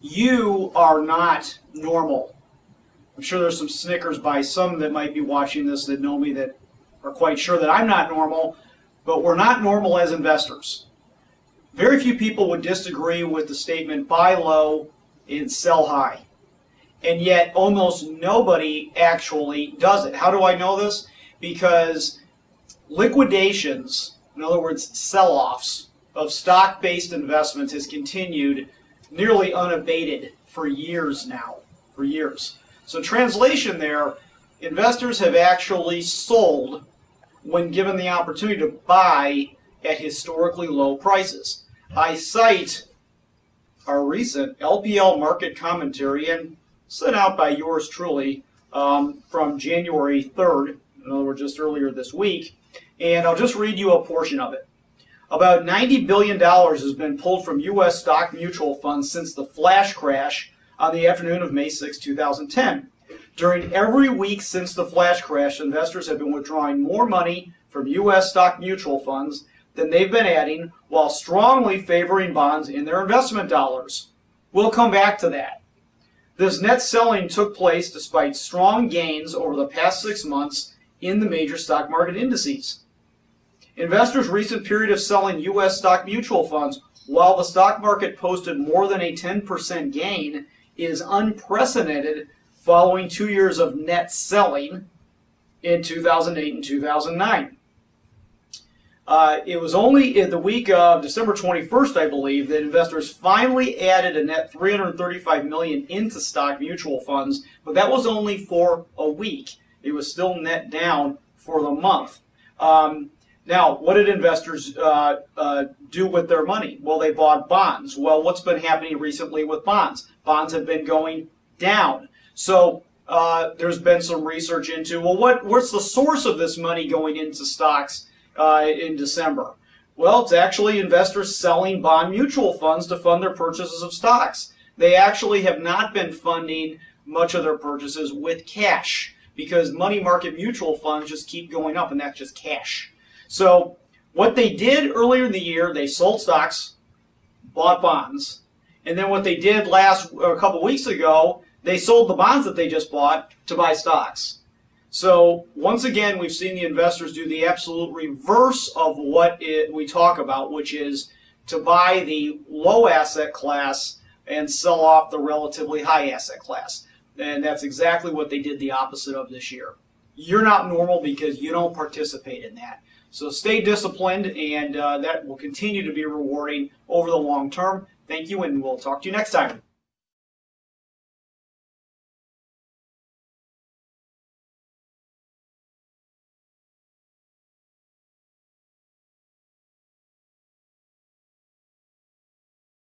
you are not normal. I'm sure there's some snickers by some that might be watching this that know me that are quite sure that I'm not normal, but we're not normal as investors. Very few people would disagree with the statement buy low and sell high. And yet almost nobody actually does it. How do I know this? Because liquidations, in other words, sell-offs of stock-based investments has continued nearly unabated for years now, for years. So translation there, investors have actually sold when given the opportunity to buy at historically low prices. I cite our recent LPL market commentary and sent out by yours truly from January 3rd, in other words, just earlier this week, and I'll just read you a portion of it. About $90 billion has been pulled from U.S. stock mutual funds since the flash crash on the afternoon of May 6, 2010. During every week since the flash crash, investors have been withdrawing more money from U.S. stock mutual funds than they've been adding, while strongly favoring bonds in their investment dollars. We'll come back to that. This net selling took place despite strong gains over the past 6 months in the major stock market indices. Investors' recent period of selling U.S. stock mutual funds, while the stock market posted more than a 10% gain, is unprecedented following 2 years of net selling in 2008 and 2009. It was only in the week of December 21st, I believe, that investors finally added a net $335 million into stock mutual funds, but that was only for a week. It was still net down for the month. Now, what did investors do with their money? Well, they bought bonds. Well, what's been happening recently with bonds? Bonds have been going down. So there's been some research into, well, what's the source of this money going into stocks in December? Well, it's actually investors selling bond mutual funds to fund their purchases of stocks. They actually have not been funding much of their purchases with cash because money market mutual funds just keep going up, and that's just cash. So what they did earlier in the year, they sold stocks, bought bonds, and then what they did a couple weeks ago, they sold the bonds that they just bought to buy stocks. So once again, we've seen the investors do the absolute reverse of what we talk about, which is to buy the low asset class and sell off the relatively high asset class. And that's exactly what they did the opposite of this year. You're not normal because you don't participate in that. So stay disciplined, and that will continue to be rewarding over the long term. Thank you, and we'll talk to you next time.